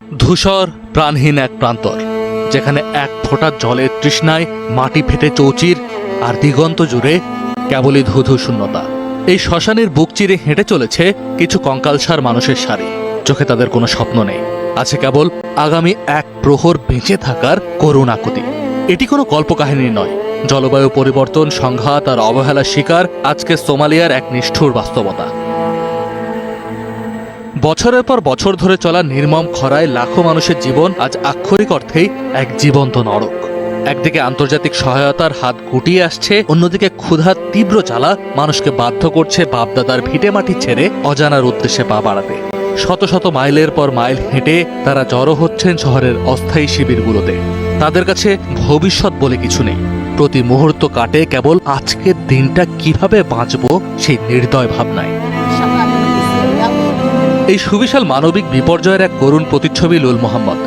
ধূসর প্রাণহীন এক প্রান্তর, যেখানে এক ফোঁটা জলের তৃষ্ণায় মাটি ফেটে চৌচির, আর দিগন্ত জুড়ে কেবলই ধুধু শূন্যতা। এই শ্মশানের বুক চিরে হেঁটে চলেছে কিছু কঙ্কালসার মানুষের সারি। চোখে তাদের কোনো স্বপ্ন নেই, আছে কেবল আগামী এক প্রহর বেঁচে থাকার করুণ আকুতি। এটি কোনো কল্পকাহিনী নয়, জলবায়ু পরিবর্তন, সংঘাত আর অবহেলার শিকার আজকে সোমালিয়ার এক নিষ্ঠুর বাস্তবতা। বছরের পর বছর ধরে চলা নির্মম খরায় লাখো মানুষের জীবন আজ আক্ষরিক অর্থেই এক জীবন্ত নরক। একদিকে আন্তর্জাতিক সহায়তার হাত গুটিয়ে আসছে, অন্যদিকে ক্ষুধার তীব্র জ্বালা মানুষকে বাধ্য করছে বাপদাদার ভিটেমাটি ছেড়ে অজানার উদ্দেশ্যে পা বাড়াতে। শত শত মাইলের পর মাইল হেঁটে তারা জড়ো হচ্ছেন শহরের অস্থায়ী শিবিরগুলোতে। তাদের কাছে ভবিষ্যৎ বলে কিছু নেই, প্রতি মুহূর্ত কাটে কেবল আজকের দিনটা কিভাবে বাঁচব সেই নির্দয় ভাবনায়। এই সুবিশাল মানবিক বিপর্যয়ের এক করুণ প্রতিচ্ছবি লুল মোহাম্মদ।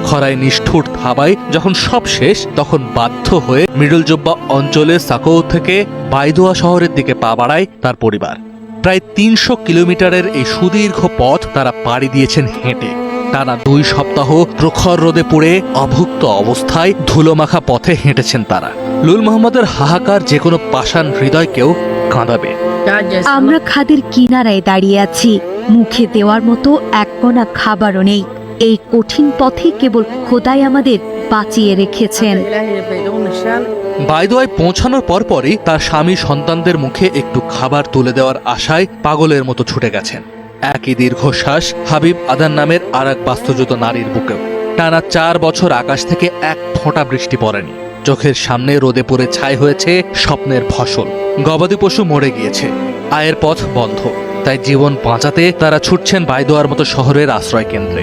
খরায় নিষ্ঠুর থাবায় যখন সব শেষ, তখন বাধ্য হয়ে মিডল জোব্বা অঞ্চলের সাকৌ থেকে বাইদোয়া শহরের দিকে পা বাড়ায় তার পরিবার। প্রায় ৩০০ কিলোমিটারের এই সুদীর্ঘ পথ তারা পাড়ি দিয়েছেন হেঁটে। টানা ২ সপ্তাহ প্রখর রোদে পুড়ে অভুক্ত অবস্থায় ধুলোমাখা পথে হেঁটেছেন তারা। লুল মোহাম্মদের হাহাকার যে কোনো পাষাণ হৃদয়কেও কাঁদাবে। আমরা খাদের কিনারায় দাঁড়িয়ে আছি, মুখে দেওয়ার মতো এক কোনা খাবারও নেই। এই কঠিন পথে কেবল খোদাই আমাদের বাঁচিয়ে রেখেছেন। বাইদোয়ায় পৌঁছানোর পরপরই তার স্বামী সন্তানদের মুখে একটু খাবার তুলে দেওয়ার আশায় পাগলের মতো ছুটে গেছেন। একই দীর্ঘশ্বাস হাবিব আদান নামের আর এক বাস্তুচ্যুত নারীর বুকেও। টানা ৪ বছর আকাশ থেকে এক ফোঁটা বৃষ্টি পড়েনি। চোখের সামনে রোদে পড়ে ছাই হয়েছে স্বপ্নের ফসল। গবাদি পশু মরে গিয়েছে, আয়ের পথ বন্ধ। তাই জীবন বাঁচাতে তারা ছুটছেন বাইদোয়ার মতো শহরের আশ্রয় কেন্দ্রে।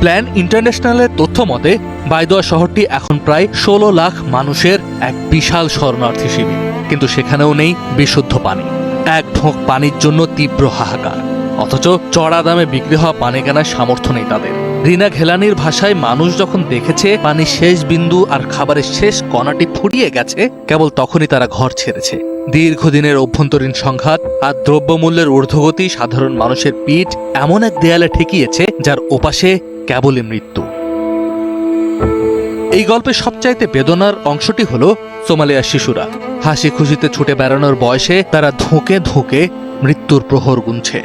প্ল্যান ইন্টারন্যাশনালের তথ্য মতে বাইদোয়া শহরটি এখন প্রায় ১৬ লাখ মানুষের এক বিশাল শরণার্থী শিবির। কিন্তু সেখানেও নেই বিশুদ্ধ পানি। এক ঢোক পানির জন্য তীব্র হাহাকার, অথচ চড়া দামে বিক্রি হওয়া পানি কেনার সামর্থ্য নেই তাদের। রিনা ঘেলানির ভাষায়, মানুষ যখন দেখেছে পানির শেষ বিন্দু আর খাবারের শেষ কণাটি ফুরিয়ে গেছে, কেবল তখনই তারা ঘর ছেড়েছে। দীর্ঘদিনের অভ্যন্তরীণ সংঘাত আর দ্রব্যমূল্যের ঊর্ধ্বগতি সাধারণ মানুষের পিঠ এমন এক দেয়ালে ঠেকিয়েছে যার ওপাশে কেবলই মৃত্যু। এই গল্পের সবচাইতে বেদনার অংশটি হলো সোমালিয়ার শিশুরা। হাসি খুশিতে ছুটে বেড়ানোর বয়সে তারা ধুঁকে ধুঁকে মৃত্যুর প্রহর গুনছে।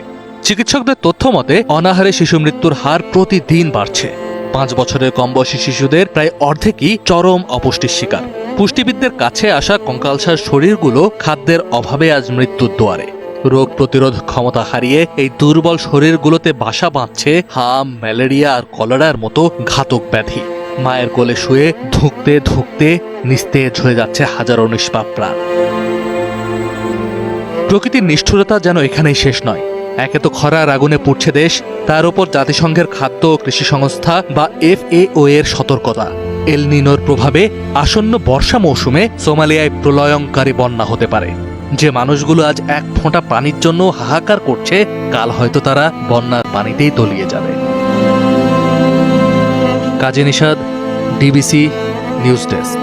চিকিৎসকদের তথ্য মতে অনাহারে শিশু মৃত্যুর হার প্রতিদিন বাড়ছে। 5 বছরের কম বয়সী শিশুদের প্রায় অর্ধেকই চরম অপুষ্টির শিকার। পুষ্টিবিদদের কাছে আসা কঙ্কালসার শরীরগুলো খাদ্যের অভাবে আজ মৃত্যুর দুয়ারে। রোগ প্রতিরোধ ক্ষমতা হারিয়ে এই দুর্বল শরীরগুলোতে বাসা বাঁধছে হাম, ম্যালেরিয়া আর কলেরার মতো ঘাতক ব্যাধি। মায়ের কোলে শুয়ে ধুঁকতে ধুঁকতে নিস্তেজ হয়ে যাচ্ছে হাজারো নিষ্পাপ প্রাণ। প্রকৃতির নিষ্ঠুরতা যেন এখানেই শেষ নয়। একে তো খরার আগুনে পুড়ছে দেশ, তার উপর জাতিসংঘের খাদ্য ও কৃষি সংস্থা বা FAO এর সতর্কতা। এল নিনোর প্রভাবে আসন্ন বর্ষা মৌসুমে সোমালিয়ায় প্রলয়ঙ্কারী বন্যা হতে পারে। যে মানুষগুলো আজ এক ফোঁটা পানির জন্য হাহাকার করছে, কাল হয়তো তারা বন্যার পানিতেই তলিয়ে যাবে। কাজী নিশাদ, DBC নিউজ ডেস্ক।